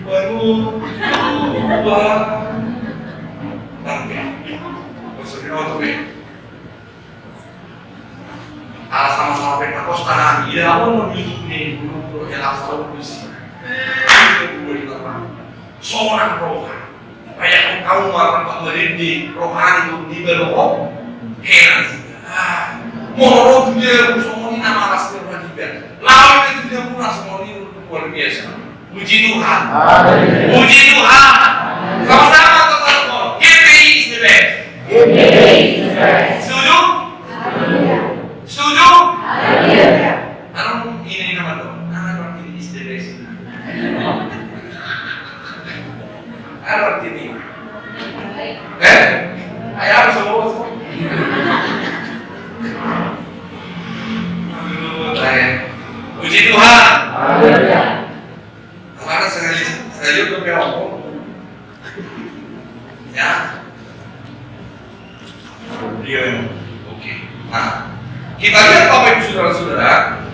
baru dua tangga. Maksudnya untuk sama-sama Pentakosta, ya Allah menuju nih untuk elak selalu puisi. Seorang rohan, kayak kamu makan merindi rohani itu di belok, heran juga. Moro dia semua ini nama atas terhadap dia. Lalu itu dia pula semua ini luar biasa. Puji Tuhan, puji Tuhan. Sama-sama teman-teman, GPI is the best. GPI is the best. Setuju? Setuju? Ano ini naman to? Ano ini is the best? Ano ini? Ayaw semua. Puji Tuhan. Karena saya juga ngomong, ya. Dia oke. Nah, kita lihat Bapak Ibu Saudara-saudara.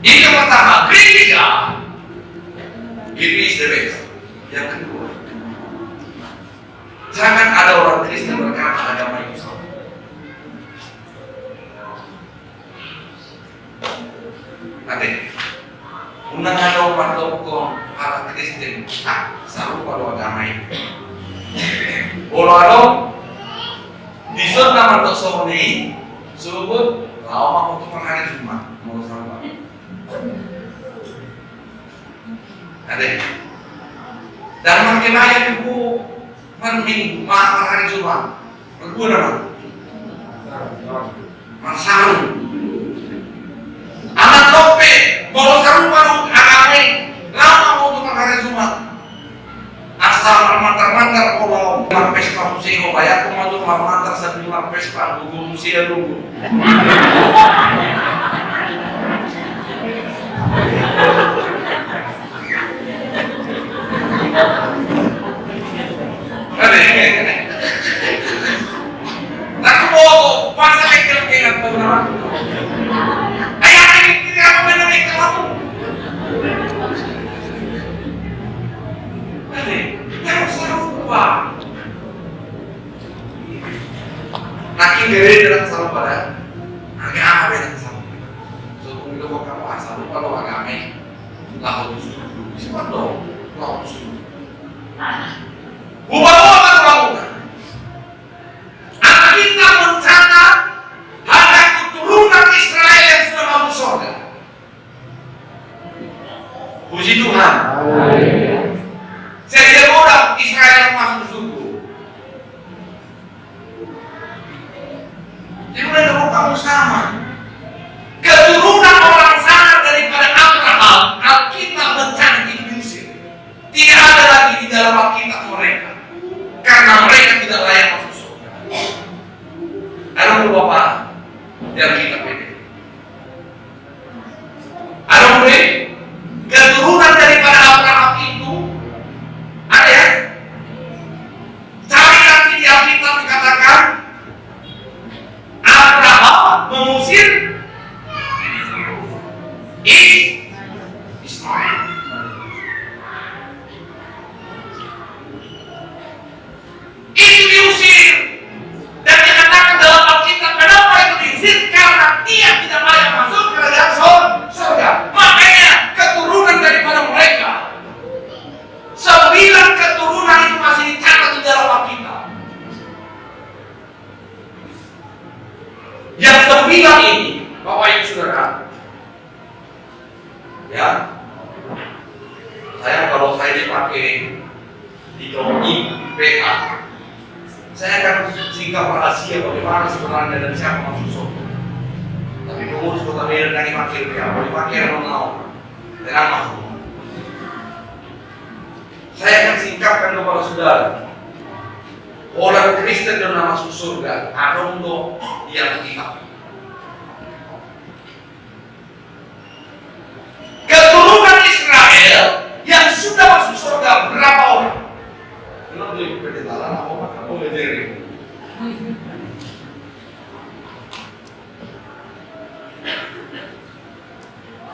Ini yang pertama, gereja. Ini is the best. Yang kedua, jangan ada orang Kristen berkata agama itu salah. Ade, undangan orang dokter para Kristen selalu pada agama itu. Kalau disebut nama dokter ini, sebut lama untuk hari Jumat mau sama. Ade, dalam makin ayat itu minggu malam hari Jumat, berguna apa? Masalah. Anak tope, kalau sekarang baru agama lama untuk hari Jumat. Asal mantar-mantar kalau marpes pamusi ko kaya kumando mantar sa marpes pa gugu siya lugu. Nak mo pasa kay apa naman. Ayah ini tidak apa benar kamu. Yang salah. Nakin dari dalam salah pada agama yang salah. So kung ito kamu asal lupa lo agama laho dulu. Siapa dong? Laho dulu. Bubawa kan lakukan. Anak kita mencatat ada keturunan Israel yang sudah masuk surga. Puji Tuhan. Setiap orang Israel yang masuk surga. Jadi udah kamu sama. Keturunan orang sana daripada Abraham, Alkitab mencatat di Mesir. Tidak ada lagi di dalam Alkitab mereka, karena mereka tidak layak masuk surga. Ada Bapak yang kita pilih. Ada boleh keturunan daripada Abraham itu ada ya? Cari nanti di Alkitab dikatakan Abraham mengusir Ismail. Itu diusir dan dikatakan dalam Alkitab kenapa itu diusir? Karena dia tidak layak masuk ke dalam surga. Makanya keturunan daripada mereka 9 keturunan itu masih dicatat di dalam Alkitab. Yang 9 ini, Bapak Ibu Saudara, ya, kalau saya dipakai di IPA, saya akan singkat rahasia bagaimana sebenarnya dan siapa masuk surga. Tapi pengurus kota Medan yang dipakai IPA, boleh dipakai yang mau dengan makhluk. Saya akan singkapkan kepada saudara. Orang Kristen yang masuk surga, ada untuk yang kita. Keturunan Israel yang sudah masuk surga berapa orang? Kenapa dia pendetaran apa kamu ngejeri?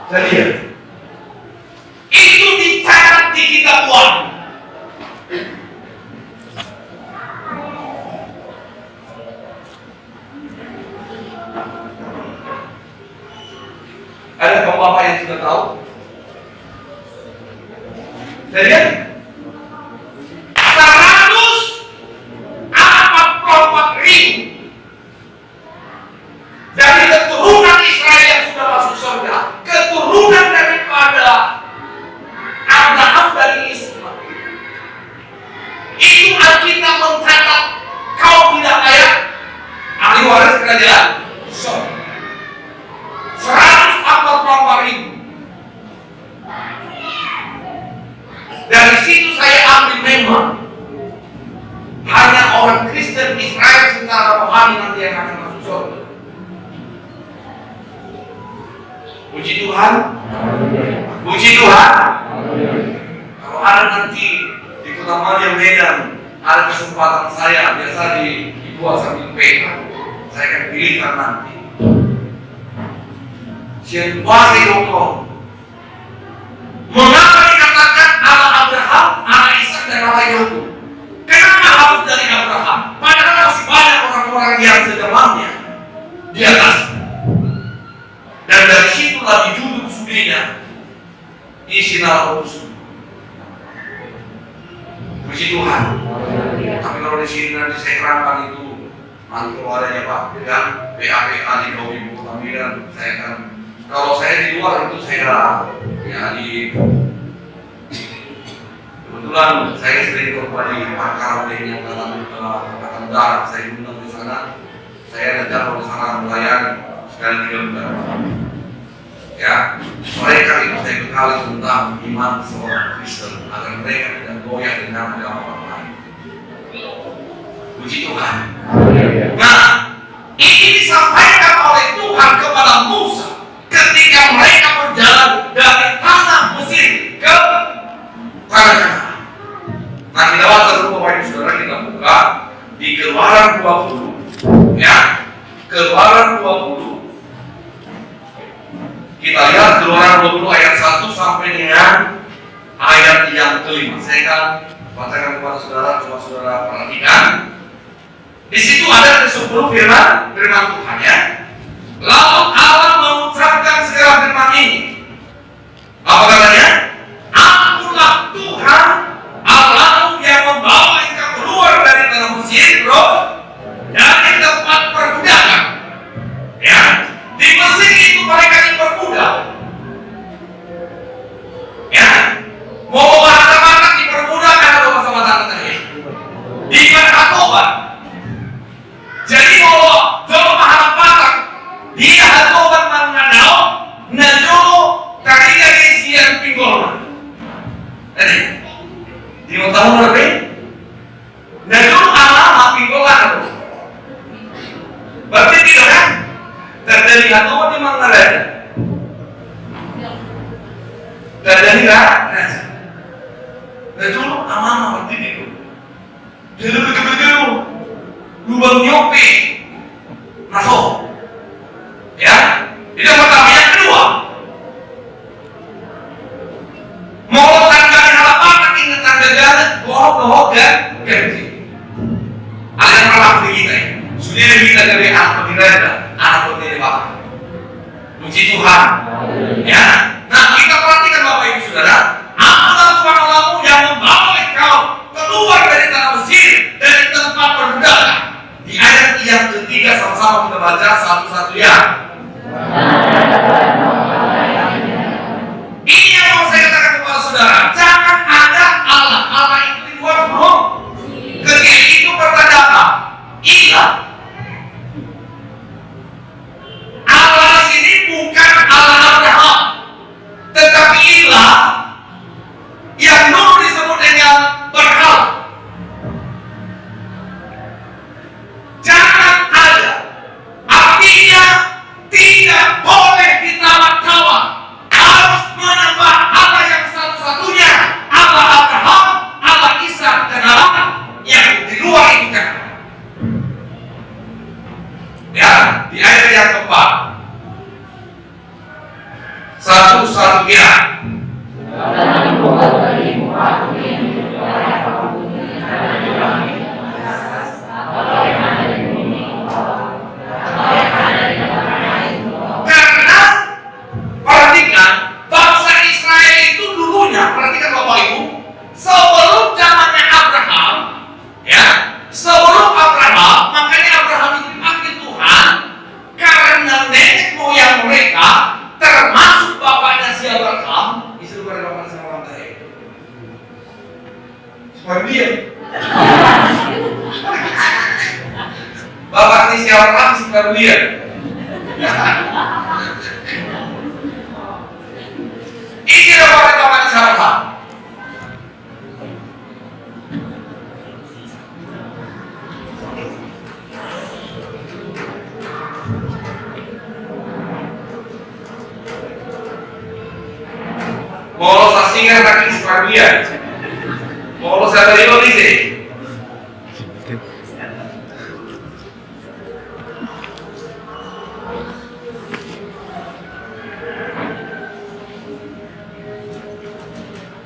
Jadi ya, itu kita buang. Ada bapak yang sudah tahu? Jadi kan 144 ribu dari keturunan Israel yang sudah masuk surga, keturunan daripada Abraham dari Ishmael. Itu Alkitab mencatat kau tidak layak ahli waris kerajaan surga. 144 ribu. Dari situ saya ambil memang hanya orang Kristen Israel secara rohani nanti yang akan masuk surga. Puji Tuhan. Puji Tuhan. Kalau ada nanti di Kota Madia Medan ada kesempatan saya biasa dibuat sambil PK, saya akan pilihkan nanti. Siapa dokter? Mengapa dikatakan Allah Abraham, Allah Ishak dan Allah Yakub? Kenapa harus dari Abraham? Padahal masih banyak orang-orang yang sejamannya di atas. Dan dari situlah dijunjung sudinya isi Roh Kudus. Puji Tuhan. Tapi kalau di sini nanti saya terangkan itu nanti keluarnya Pak, ya PAPA di bawah Ibu Kamilan, saya akan. Kalau saya di luar itu saya ya di kebetulan saya sering berbagi pakar yang dalam angkatan darat, saya diundang di sana, saya datang di sana melayani sekali 3 bulan. Ya, mereka itu saya bekali tentang iman seorang Kristen agar mereka tidak goyah dengan agama orang lain. Puji Tuhan. Nah, ini disampaikan oleh Tuhan kepada Musa ketika mereka berjalan dari tanah Mesir ke tanah Kanaan. Nah, kita baca dulu Bapak Ibu Saudara, kita buka di Keluaran 20, ya, Keluaran 20. Kita lihat Keluaran 20 ayat 1 sampai dengan ayat yang kelima. Saya akan bacakan kepada saudara, coba saudara perhatikan. Di situ ada 10 firman Tuhan, ya. Lalu Allah mengucapkan segala firman ini. Apa katanya? Akulah Tuhan Allahmu yang membawa engkau keluar dari tanah Mesir, roh, dari tempat perbudakan. Ya, di Mesir itu mereka diperbudak. Ya, mau bahasa-bahasa diperbudak atau bahasa-bahasa terakhir? Diperhatoban. Jadi mau jauh bahasa dia hatoban mengenal najolo kariya isian pinggol. Di tahun berapa? Najolo alama pinggolan. Berarti tidak kan? Terjadi hatoban di mana ada? Terjadi kan? Najolo alama berarti itu. Jadi begitu lubang nyope masuk. Ya, itu yang pertama. Yang kedua, mau tanggalin halaman ingat tanggal bohong dan ganti. Ada yang pernah di kita ya. Sudah kita dari anak pendirada, anak pendirada. Puji Tuhan. Ya, nah kita perhatikan Bapak Ibu Saudara, akulah Tuhan Allahmu yang membawa engkau keluar dari tanah Mesir, dari tempat perbudakan. Di ayat yang ketiga sama-sama kita baca satu-satu ya. Ini yang mau saya katakan kepada saudara, jangan ada Allah itu di luar bohong. Ketika itu bertanda apa? Ilah. Allah ini bukan Allah Abraham, tetapi Ilah Dia. Bapak ini siapa sih dia? Ini bapak siapa? Mau sasingan kaki sekarbian. Mau saya terima di sini.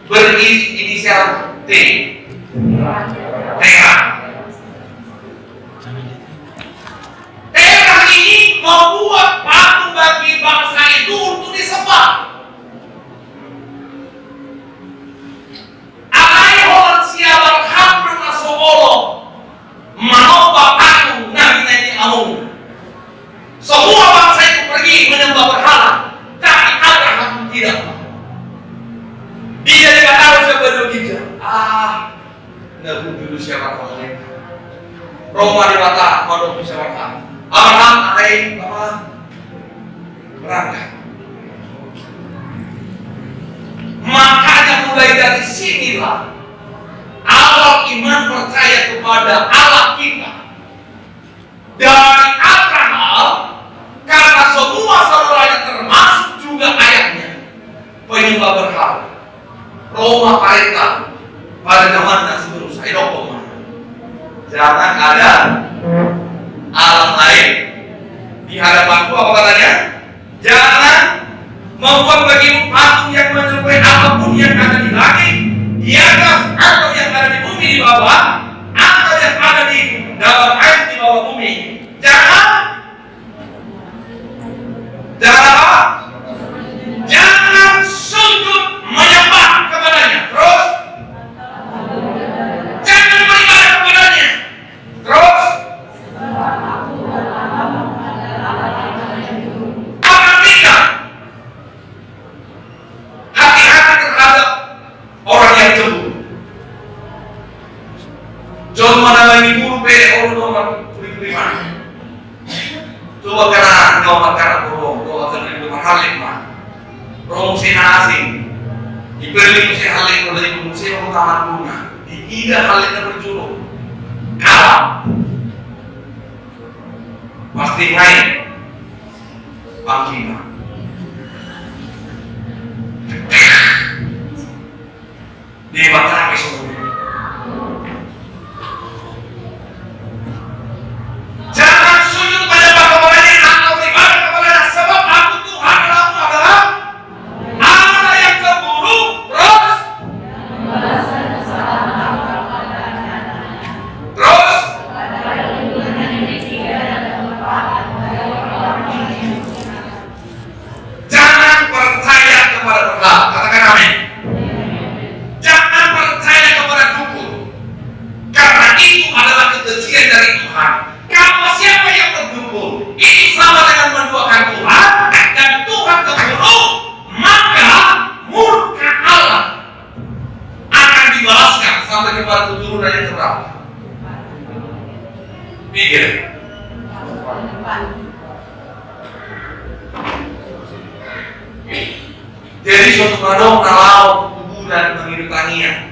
Berinisial T. TH. TH ini membuat patung bagi bangsa itu untuk disembah. Siapa hampir masuk Allah mau patung nabi Amung. Semua bangsa itu pergi menyembah berhala, tapi Abraham tidak. Dia tidak tahu siapa dia. Nabi dulu siapa kamu? Roma di mata, kodok siapa kamu? Abraham, berangkat. Makanya mulai dari sinilah awal iman percaya kepada Allah kita dari Abraham, karena semua saudaranya termasuk juga ayahnya penyembah berhala. Roma Pareta pada zamannya sebelum saya dokter, jangan ada alam lain di hadapanku. Apa katanya? Jangan membuat bagimu patung yang menyerupai apapun yang ada di langit, di atas, atau yang ada di bumi di bawah, atau yang ada di dalam air di bawah bumi. Jangan apa? Jangan sujud menyembah kepadanya. Terus jangan beribadah kepadanya. Terus akan tidak. Hati-hati terhadap orang yang cemburu. Jangan mana lagi buru orang nomor prima. Coba karena burung, coba karena itu mahalik mah. Promosi asing. Dibeli musim halik dari musim utama bunga. Tidak haliknya berjuluk. Kalah. Pasti naik. Bangkina. Di batang semua. Jangan sujud pada kepadanya atau beribadah kepadanya, sebab aku Tuhan Allahmu adalah Allah yang cemburu. Terus jangan percaya kepada berhala. Katakan amin. Jangan percaya kepada dukun, karena itu adalah kekejian dari Tuhan. Kalau siapa yang berdukun, ini sama dengan menduakan Tuhan, dan Tuhan cemburu, maka murka Allah akan dibalaskan sampai kepada keturunan yang keberapa. Pikir. Jadi suatu kadang kalau kuburan mengiringinya.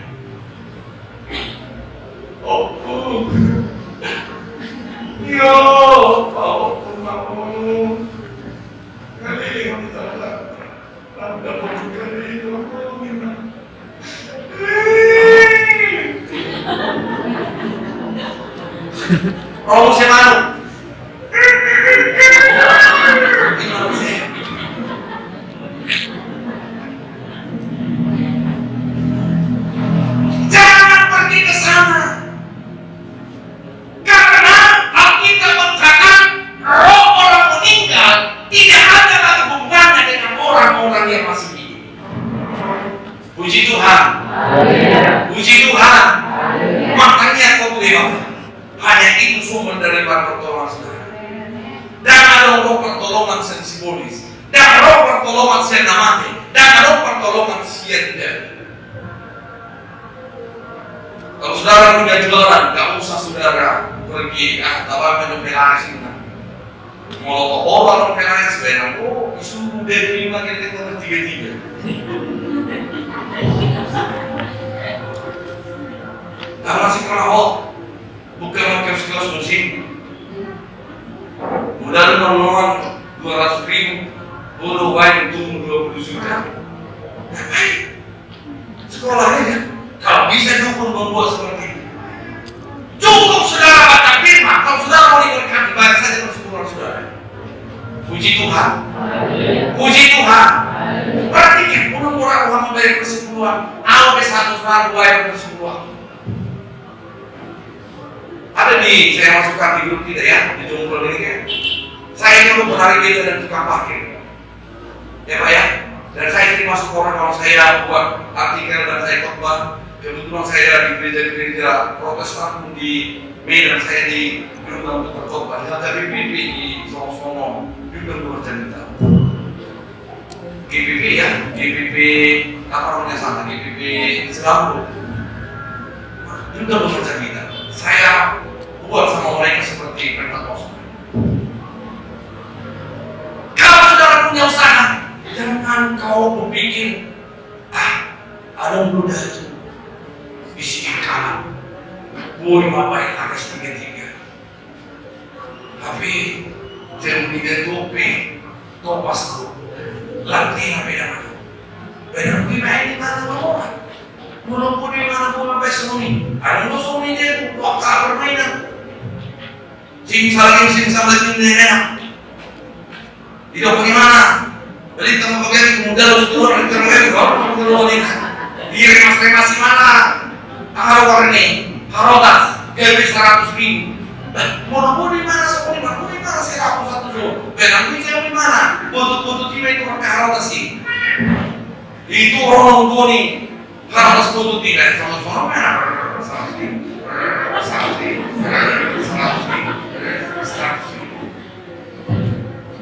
Yo, apapun mau kali ini kita ada kali itu oh si Manu jangan pergi ke sana. Tidak ada lagi hubungannya dengan orang-orang yang masih hidup. Puji Tuhan. Puji Tuhan. Makanya kau beriman. Hanya itu sumber daripada pertolongan saudara. Dan ada roh pertolongan yang simbolis, dan roh pertolongan yang namanya, dan roh pertolongan yang tidak. saudara punya jualan, gak usah saudara pergi apa menyempelani sini. Mau orang menyempelani sebenarnya, isu dari 5 kita nomor 33. Karena masih kelahok, bukan makan sekelas musim. Modal menolong 200.000, bodoh baik untung 20 juta. Ngapain? Sekolahnya ya, kalau bisa dukung membuat seperti itu. Cukup saudara baca firman, kalau saudara mau diberkati, baca saja persembahan saudara. Puji Tuhan, puji Tuhan. Perhatikan, orang-orang Tuhan membayar persepuluhan, Allah B100 bayar persepuluhan. Ada saya masukkan di grup kita ya, di jumlah ini kan. Saya dulu berhari beda dan tukang parkir, ya Pak ya. Dan saya sering masuk orang kalau saya buat artikel dan saya khotbah. Kebetulan saya di gereja Protestan di Medan, saya di Gunung untuk berkhotbah. Ada GPP di Solo juga bercerita. GPP ya, GPP apa namanya sana, GPP Islam juga bercerita. Saya buat sama mereka seperti Pentakosta. Kalau saudara punya usaha, jangan kau berpikir, ada muda itu di sini kanan, boleh ngapain atas 33. Tapi jangan berikan topi, topas tu, lantina beda mana, beda gimana di mana orang, walaupun di mana pun sampai suni, ada suni dia waktu permainan, simsalin nenek. Tidak bagaimana? Beli tempat bagian kemudian harus turun internet, kalau turun di remas mana? Tanggal warni, harotas, gaji 100.000. Mau di mana sekolah? Mau di mana saya aku satu jual? Benang ini saya di mana? Butuh tiba itu pakai harotas sih. Itu orang tua nih, harotas butuh tiga, sama mana? 100.000.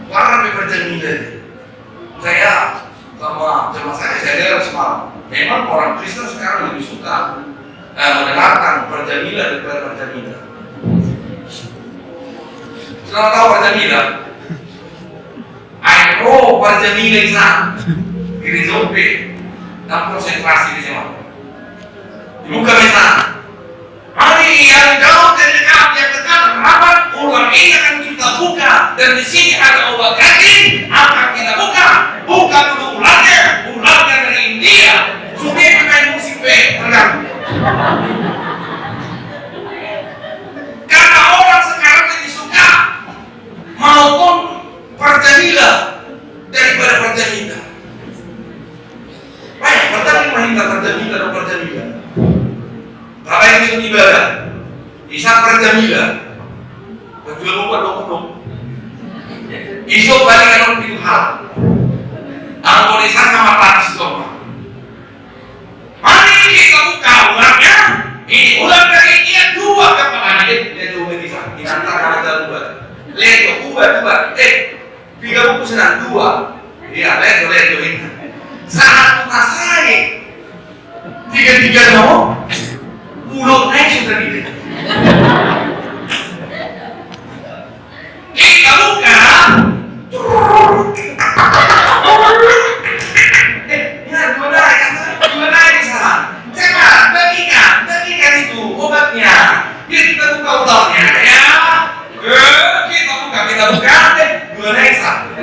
Karena berperjalanan saya sama jemaah saya dengar semalam. Memang orang Kristen sekarang lebih suka mendengarkan perjalanan daripada perjalanan. Sudah tahu perjalanan? Ayo perjalanan di sana, di Zope, dan konsentrasi di sana. Dibuka di sana. Mari yang jauh dan dekat, yang dekat, rapat ulang ini akan kita buka, dan di sini ada obat kaki akan kita buka dulu ularnya dari India, supaya pakai musik terganggu. Karena orang sekarang lebih suka maupun perjalanan daripada perjalanan. Baik, perjalanan atau perjalanan. Berapa yang bisa ibadah? Bisa perjalanan. Betul lupa dong. Isu balik kalau itu hal. Kalau di sana mata semua. Mari kita buka ularnya. Ini ular dari India 2 kepala dia 2 di sana. Di antara ada 2. Lihat 2. 3 buku senang 2. Iya, lihat ini. Saat masai 3 mau. Mulut naik sudah gitu. Kita buka. Dua naik di sana. Cepat bagikan itu obatnya. Biar kita buka ularnya ya. Kita buka. Dua naik sana.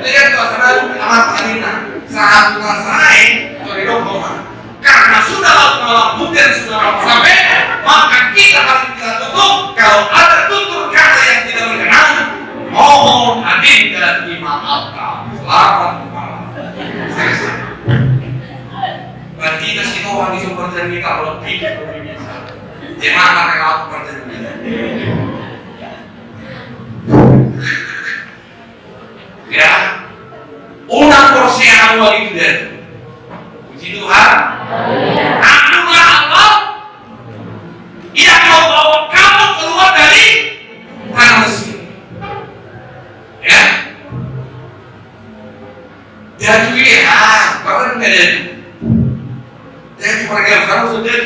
Lihat sana amat Alina. Saat masai dari dokter. Karena sudah lalu dan sudah sampai, maka kita harus kita tutup. Kalau ada tutur kata yang tidak berkenan, mohon adinda dimaafkan. Selamat malam. Berarti kita sih orang di sumber kita kalau tidak bisa. Jangan pakai laut perjalanan. Ya, unang porsi yang awal itu deh. Puji Tuhan. Anugerah Allah yang mau bawa kamu keluar dari tanah Mesir. Ya. Jadi bahkan ada. Jadi pergi kamu sudah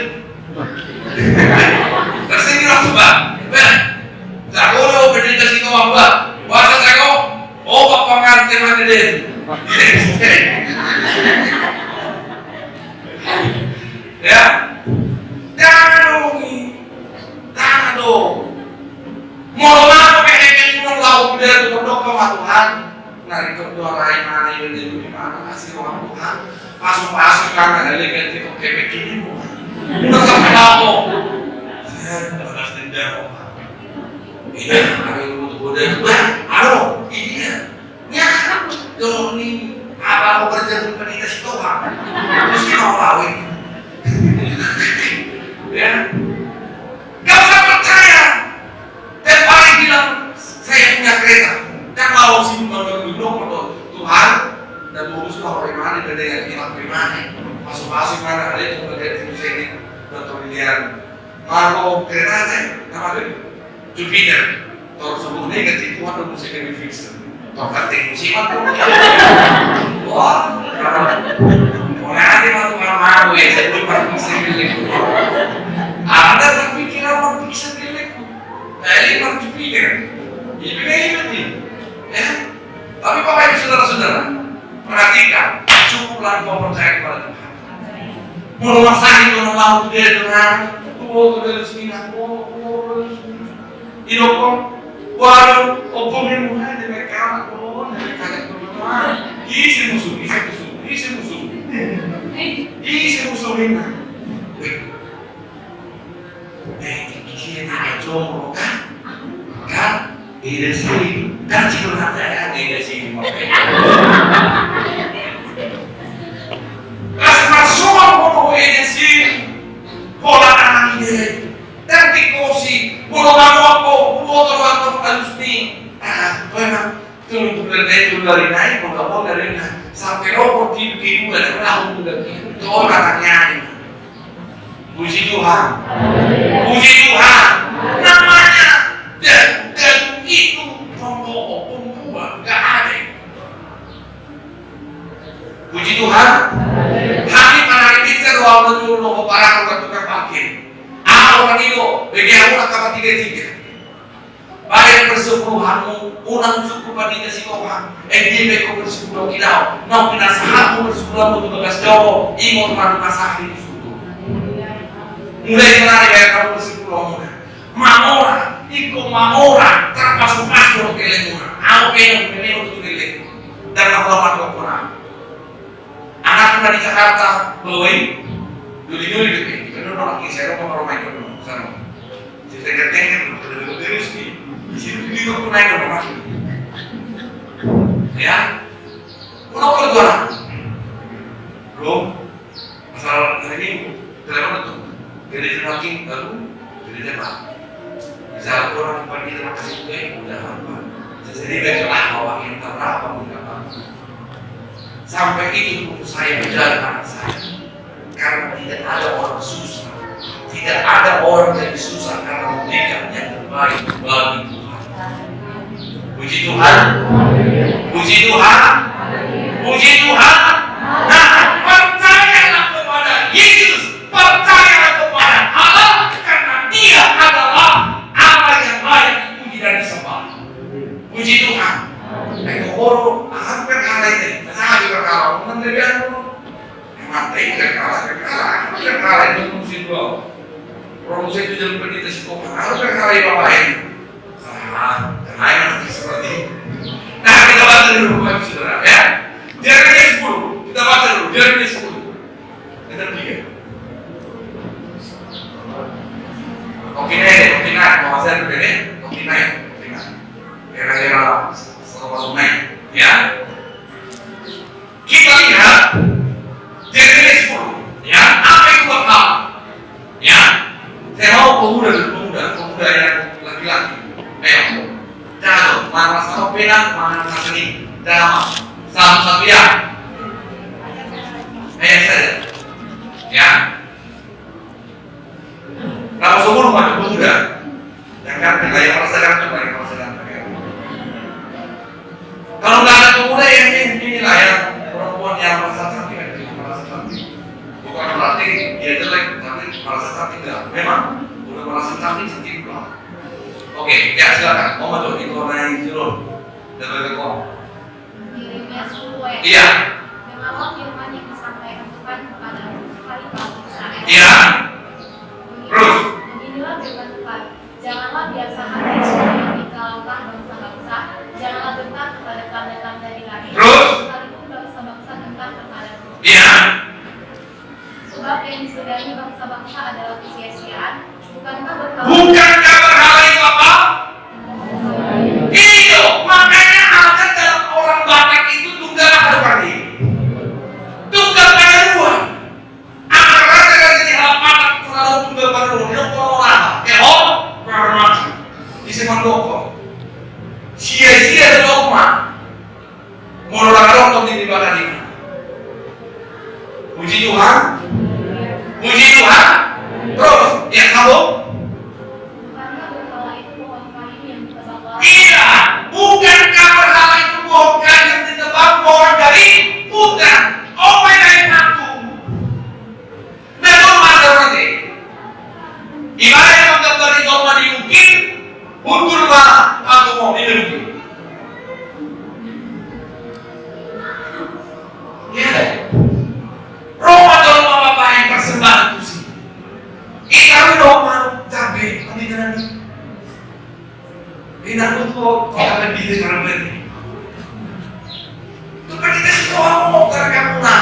Terus ini coba, jago lo berdiri di situ apa? Bahasa jago, oh bapak ngerti mana deh? Ya, jangan dong. Mau apa kayak mau laut dari kodok sama Tuhan, nari kedua lain mana ini di mana kasih orang Tuhan, pasung karena ada lagi itu kayak begini mau, udah sampai apa? Saya balas dendam. Ini hari untuk bodoh halo, ini ya, dong nih apa mau kerja di pendidikan itu Tuhan, terus mau lawin, ya, gak usah percaya. Dan paling bilang saya punya kereta, dan mau sih menurut Tuhan dan urus kalau bagaimana dengan kita bagaimana, masuk mana ada itu menjadi sini bertolian, mau kereta saya, nama itu Jupiter, terus sebelumnya negatif Tuhan dan musik yang fix, terus ketik musiman pun, wah, mau nanti mau Tuhan mau ya, saya lupa musik milik, ada terpikiran mau bisa milik. Ini harus dipikir, ini, ya. Tapi Bapak Ibu saudara-saudara, perhatikan, cukuplah kau percaya kepada Tuhan. Mau masakin kau mau dia Tuhan, kau dari sini, hidup kau, waduh, obomin mulai dari kalah kau, dari kaget kau, isi musuh ini. Kita jomblo kan? Ide sih, kan cikgu ada ide sih mau. Kasih semua mau ide sih, pola anak ide, dan dikosi, pola apa, pola harus nih. Memang turun dari naik, pola dari naik, sampai rokok tipu dari tahun dari itu anaknya ini. Puji Tuhan, puji Tuhan, namanya dan itu pembawa gak ada. Puji Tuhan, kami para ini terlalu menyuruh para tukang parkir. Orang itu bagaimana kapan 33. Baik persepuluhanmu, unang suku padanya si Tuhan. Dia beko bersepuluh kita, nau pinasahan bersepuluh untuk bekas Jawa, ingat madu kasahri. Mulai menarik dari kamu bersepuluh muda. Mamora, mamora, termasuk masuk ke lingkungan. Aku pengen menilai untuk lingkungan dan melakukan kekurangan. Anak di Jakarta, belum dulu kita nolak saya mau main dulu sana. Jadi ketengah terus di sini juga pernah nolak. Ya, pulau kedua, belum masalah ini telepon itu. Jadi lagi baru jadi apa? Bisa orang pergi terima kasih gue udah apa? Jadi baiklah bahwa yang terapa enggak apa. Sampai itu saya menjaga anak saya karena tidak ada orang susah, tidak ada orang yang susah karena memberikan yang terbaik bagi Tuhan. Puji Tuhan, puji Tuhan, puji Tuhan. Nah, percayalah kepada Yesus. Percayalah kepada Allah karena Dia adalah Allah yang layak dipuji dan disembah. Puji Tuhan. Itu orang hampir kalah ini, saya juga kalah. Menterian mati kalah itu musim dua. Promosi itu jadi pendidik sekolah. Harus kalah bapak ini. Lain seperti itu. Nah kita baca dulu Bapak Saudara ya. Jeremia 10. Kita baca dulu Jeremia 10. Kita 3. Oke naik, mau saya berbeda, oke naik. Kira-kira masuk naik, ya. Kita lihat Jeremia 10, ya. Apa yang bakal, ya? Saya mau pemuda yang laki-laki. Ayo, jangan mana sama pena, mana sama seni, dalam satu ya. Ayo saja, ya. Kalau semua rumah pemuda, jangan yang merasakan cuma yang merasakan. Kalau nggak ada pemuda yang inilah yang perempuan yang merasa cantik, bukan berarti dia jelek, tapi Merasa cantik nggak? Memang udah merasa cantik belum? Oke, ya silakan. Mau masuk itu naik jurul dan berkekong. Yeremia 10 Iya. Dengarlah firman yang disampaikan Tuhan kepada Khalifah Israel. Iya. Terus. Beginilah firman Tuhan. Janganlah biasa hati supaya dikalahkan bangsa-bangsa. Janganlah gentar kepada tanda-tanda di langit. Terus. Sekalipun bangsa-bangsa gentar kepadamu. Iya. Sebab yang disegani bangsa-bangsa adalah kesia-siaan. Bukankah berhala? Bukankah berhala itu apa? Itu. Makanya akan dalam orang Batak itu tunggal apa tadi? Tunggal pada dua. Antara dengan di alam Batak selalu tunggal pada dua. Ini orang Ehok, karena di seman dokter. Sia-sia dogma. Menolak untuk dibaca di mana? Puji Tuhan. Puji Tuhan. Terus, yang kamu? Bukankah berhala itu pohon kayu yang ditebang laut? Iya, bukankah berhala itu pohon kayu yang ditebang pohon dari bukan? Oh, dari satu. Nah, itu mana nanti? Gimana yang menggambar di dogma diungkit? Untur lah, aku mau diungkit. Ya, Roma dalam apa yang persembahan itu sih? Ikaw Roma cabe, hindi ka na inakuto ko ka nabili ka naman. Ito pa kita ito mo, karga muna.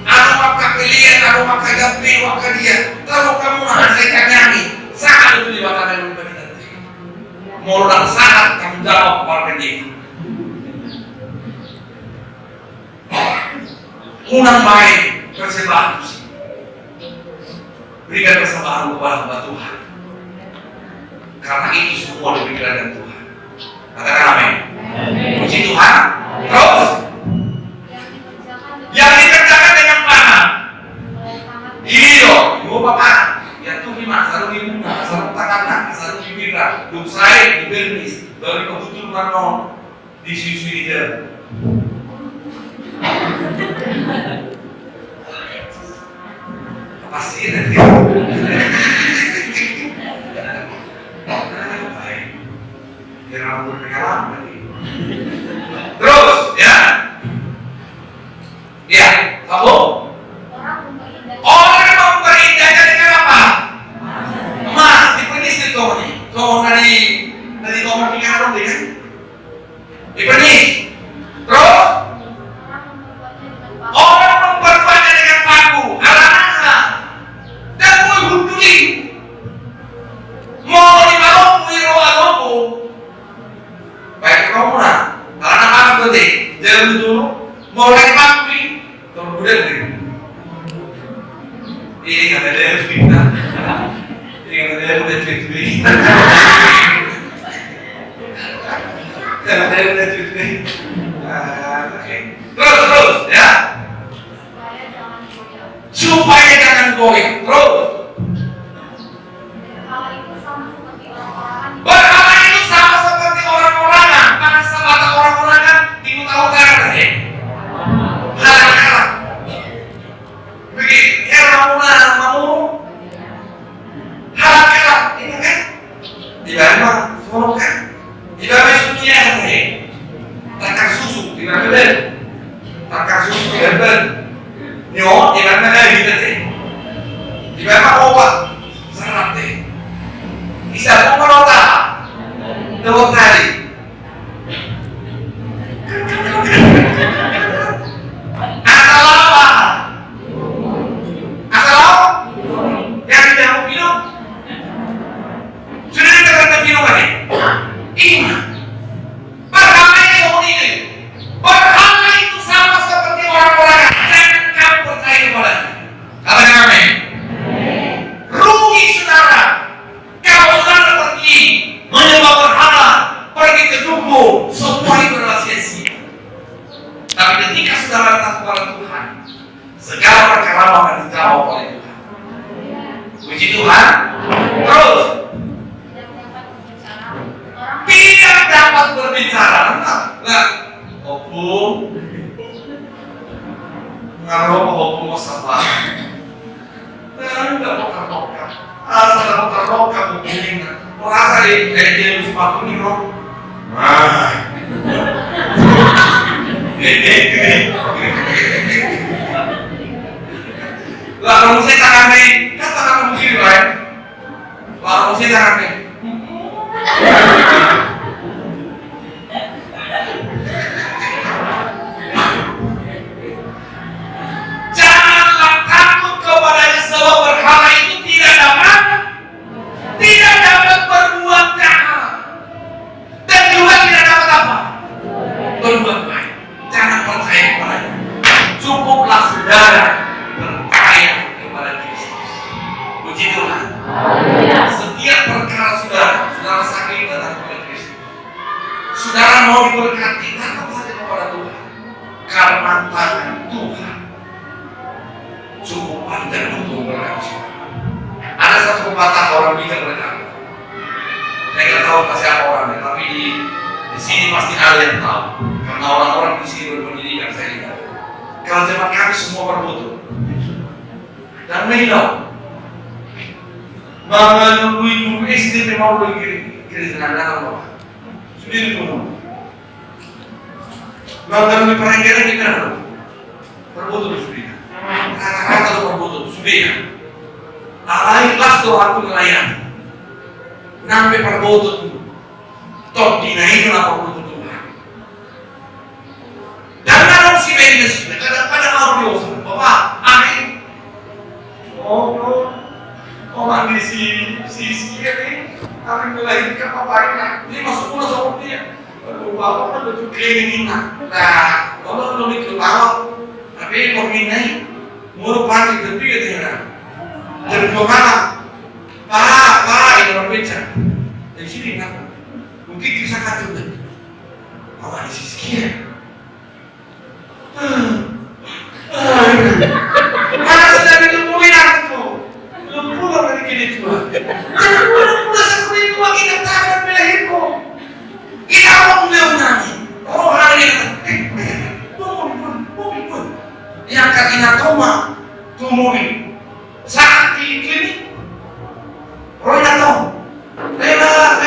Ano makapilian, ano makagabi, makadiyan. Taro ka muna, sa kanyami. Saan ito liwata ka ng panitanti? Moro lang saan, kang jawab para dito. Unang baik, persembahan itu sih. Berikan persembahan kepada Tuhan. Karena itu semua diberikan Tuhan. Katakan amin. Puji Tuhan. Terus yang dikerjakan dengan panah. Iyo, ibu bapak. Ya tuh lima, selalu dimuna, selalu takana, selalu dibira, dusai, dibernis, dari kebutuhan non, disusui dia. Pasti nanti. Baik. Jangan berkenalan lagi. Terus, ya. Ya, kamu? Orang memperindahkan dengan apa? Emas, dipenis itu nih. So dari nomor 3 kan? Dipenis. Terus? Orang memperbuatnya dengan paku, anak-anak, dan mau huduli, mau dibawa puiro adobo, baik kamu lah, anak-anak berarti, jangan dulu, mau lempar nih, turun budak nih, ini nggak ada yang cerita, ini nggak ada yang udah cerita, nggak ada yang udah cerita, terus, ya. Supaya jangan goyang. Terus. Berhala itu sama seperti orang-orangan. Bangsa Batak orang-orangan di utara-utara deh. Halang-halang. Begitu. Mau. Halang-halang. Ini kan? Di mana? Suruh kan? Di mana susunya deh. Takar susu. Di mana deh? Takar susu. Di mana? Nyo, di mana gitu deh. Di mana obat serat deh. Bisa mengerota, dua kali. Asal apa? Asal apa? Yang tidak minum. Sudah dikatakan minum kan? Iman. Berhala ini. Berhala itu sama seperti orang-orang. Percaya kepada katakan amin. Rugi saudara kalau saudara pergi menyembah berhala, pergi ke dukun, semua itu adalah sia-sia. Tapi ketika saudara datang kepada Tuhan, segala perkara akan dijawab oleh Tuhan. Puji Tuhan. Terus tidak dapat berbicara. Nah, opung ngaruh hukum masalah dan tidak bakal terok kamu kuning. Merasa deh kayak dia sepatu nih bro. Lah kalau saya tangan nih, kan tangan kamu kiri lah ya. Lah kalau saya tangan nih. Janganlah takut kepada sebab berhala itu tidak dapat berbuat jahat dan juga tidak dapat apa? Berbuat baik. Jangan percaya kepadanya. Cukuplah saudara percaya kepada Kristus. Puji Tuhan. Setiap perkara saudara sakit datang kepada Kristus. Saudara mau diberkati, datang saja kepada Tuhan. Karena tangan Tuhan cukup panjang untuk memberkati saudara. Ada satu pepatah orang bijak berkata, saya nggak tahu siapa orangnya, tapi di sini pasti ada yang tahu. Karena orang-orang di sini berpendidikan saya lihat. Kalau zaman kami semua berbutuh dan menghilang, mengalami guru SD memang begini dengan dalam bawah. Sudah itu, mengalami perenggaran di kanan, berbutuh sudah. Kata-kata itu berbutuh sudah. Alai kelas doa aku melayani. Nampai perbutuh itu, top dinaik lah perbutuh Tuhan. Dan kalau si Mendes kadang-kadang audio bapak, akhir, manggil si ini, kami melahirkan bapaknya, dia masuk pula sama dia. Aduh, bapak kan betul keliling kita. Nah, kalau belum diketahui, tapi koordinasi, muru panggil gede gitu ya. Jam 2 malam, Pak, ini orang beca. Dari sini kan, mungkin kisah kacau kan. Awak di sisi kiri. Mana sudah dilumpuhin aku? Lumpuh dari kiri tua. Jangan mudah-mudah seperti tua kita takkan melahirku. Kita awak menangis. Rohani yang tunggu. Yang kakinya tunggu. Saat di klinik, rohnya tahu. Lela.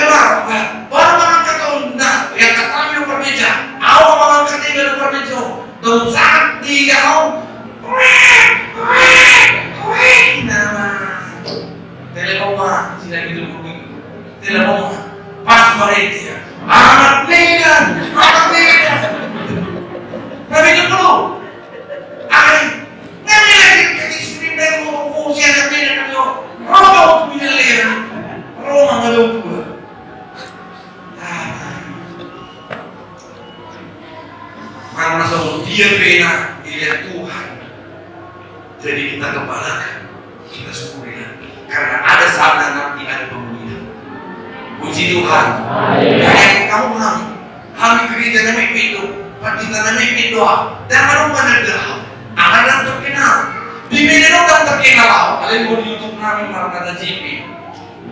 Baru mengangkat tahun. Nah, yang katanya berbeda. Awak mengangkat dia berbeda. Dan saat dia mau, nama telepon tidak gitu begitu. Telepon pas mereka. Anak beda. Tapi itu dulu. Roma nggak pula. Karena sebelum dia benar dilihat Tuhan, jadi kita kepalakan, kita syukurilah. Karena ada saatnya nanti ada pemulihan. Puji Tuhan. Yang kamu kami kita namanya itu, kita namanya doa. Dan baru menegak, akan terkenal. Di media kan terkenal. Kalian mau di YouTube kami Maranatha JP.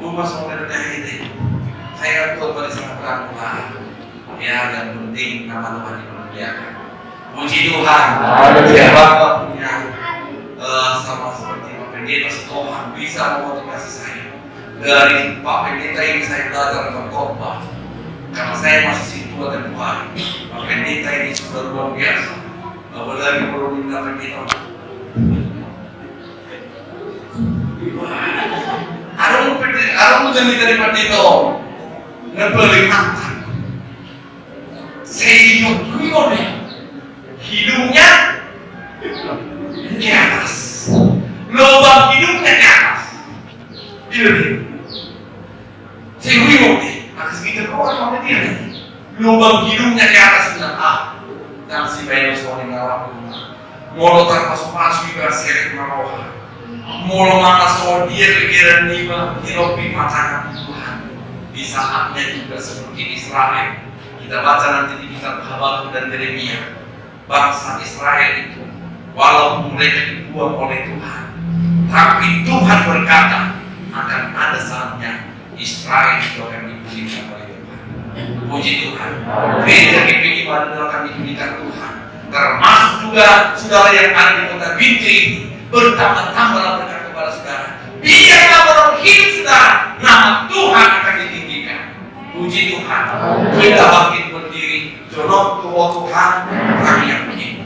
Rumah saudara ini, saya pada sangat berangkat. Ya, dan penting nama Tuhan dimuliakan. Puji Tuhan. Bapak punya sama seperti Pak Pendeta Tuhan bisa memotivasi saya. Dari Pak Pendeta ini saya belajar berkhotbah. Karena saya masih situa dan Tuhan. Pak Pendeta ini sudah luar biasa. Apalagi perlu minta Pendeta. Aku jadi dari Pendeta. Ngebeli makan. Saya hidup deh. Hidungnya di atas, lubang hidungnya di atas. Itu deh. Saya bingung deh. Maka segitu orang dia nih. Lubang hidungnya di atas bilang dan si bayi soalnya ngarap rumah. Molo termasuk juga seret maroha. Molo mana soal dia pikiran niba hiropi makanan Tuhan. Di saatnya juga seperti Israel. Kita baca nanti di kitab Habakuk dan Yeremia. Bangsa Israel itu walaupun mereka dibuang oleh Tuhan, tapi Tuhan berkata akan ada saatnya Israel itu akan dipulihkan oleh Tuhan. Puji Tuhan. Gereja GPI Bandung akan dipulihkan Tuhan. Termasuk juga saudara yang ada di kota Binjai ini, bertambah-tambahlah berkat kepada saudara. Biarlah orang hidup saudara nama Tuhan akan ditinggikan. Puji Tuhan. Kita bangkit berdiri. Jono Tuhan rakyat ini.